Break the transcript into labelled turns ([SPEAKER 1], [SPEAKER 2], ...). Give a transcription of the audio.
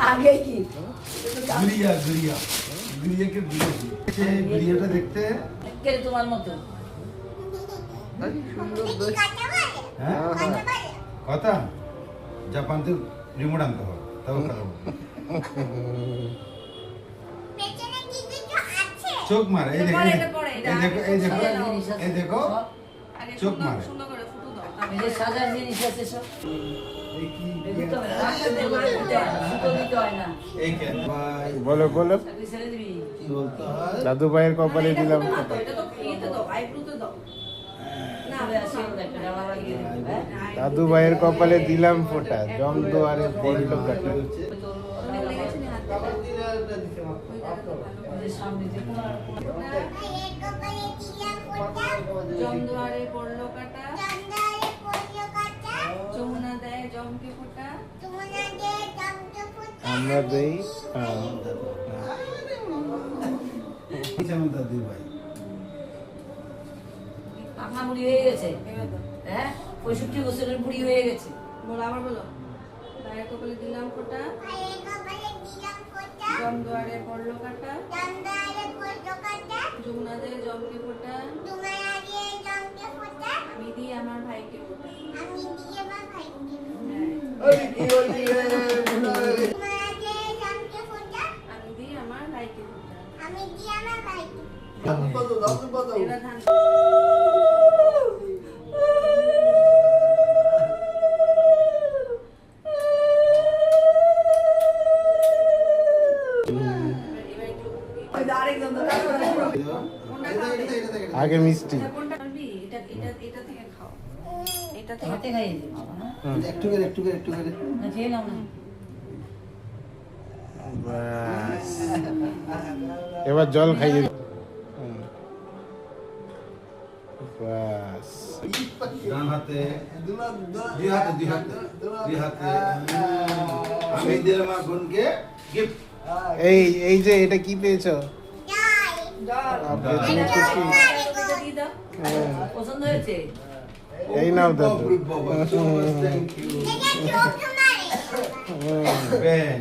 [SPEAKER 1] আগে কি
[SPEAKER 2] গুড়িয়া গুড়িয়া গুড়িয়াকে দিয়েছি গুড়িয়াটা দেখতে
[SPEAKER 1] কে তোমার মতো
[SPEAKER 2] হ্যাঁ কথা জাপান থেকে রিমোট আনতে হবে তবে খারাপ চোখ মারে এই দেখো এই দেখো এই দেখো চোখ মারে
[SPEAKER 1] এই যে সাজার জিনিস আছে সব
[SPEAKER 2] এই কি
[SPEAKER 1] দেখো তো রাস্তাতে মারতে সুতো দিতে হয় না
[SPEAKER 2] এই কেন ভাই
[SPEAKER 3] বলো বলো
[SPEAKER 1] চাকরি ছেড়ে দিবি
[SPEAKER 2] কি বলতে হয়
[SPEAKER 3] দাদু ভাইয়ের কপালে দিলাম ফোঁটা।
[SPEAKER 4] এটা তো ইয়েতে দাও আইব্রোতে দাও না
[SPEAKER 1] চলে আসি একটা ডালা লাগিয়ে দিবি হ্যাঁ
[SPEAKER 3] দাদু ভাইয়ের কপালে দিলাম ফোঁটা জম দুয়ারে পড়লো কাটা
[SPEAKER 4] লেগেছে না হাতে
[SPEAKER 2] কাপড় দিলে এটা দিতে
[SPEAKER 1] ওই যে সামনে যে
[SPEAKER 4] জমদুয়ারে পড়লো কাটা যমুনা দেয় জমকে ফোঁটা
[SPEAKER 3] আমরা দেই
[SPEAKER 2] কেমন দাদু ভাই
[SPEAKER 1] পাখা মুড়ি হয়ে গেছে হ্যাঁ 65 বছরের বুড়ি হয়ে গেছে
[SPEAKER 4] বলো আবার বলো দায়ের কপালে দিলাম ফোঁটা জমদুয়ারে পড়লো কাটা যমুনা দেয় জমকে ফোঁটা আমি দিই আমার ভাইকে ফোঁটা
[SPEAKER 2] আরে কি বলছি রে
[SPEAKER 4] আমি দিই আমার ভাইকে ফোঁটা
[SPEAKER 2] কত
[SPEAKER 4] এরা ধান আরেকজন তো
[SPEAKER 3] আগে মিষ্টি
[SPEAKER 4] কোনটা করবি এটা এটা থেকে খাও এটা থেকে
[SPEAKER 1] হাতে খাইয়ে দিবি
[SPEAKER 2] একটু করে একটু করে একটু করে
[SPEAKER 1] না খেয়ে নাও না
[SPEAKER 3] ব্যাস। এবার জল খাইয়ে দিই। ব্যাস
[SPEAKER 2] ডান হাতে দুই হাতে দুই হাতে দুই হাতে আমি দিলাম আমার বোনকে গিফট
[SPEAKER 3] এই যে এটা কি পেয়েছো
[SPEAKER 4] জল
[SPEAKER 3] আপনি তুমি খুশি
[SPEAKER 4] এটা দিয়ে দাও
[SPEAKER 1] পছন্দ হয়েছে
[SPEAKER 3] এই নাও দাদু
[SPEAKER 2] বাবা থ্যাংক ইউ বেন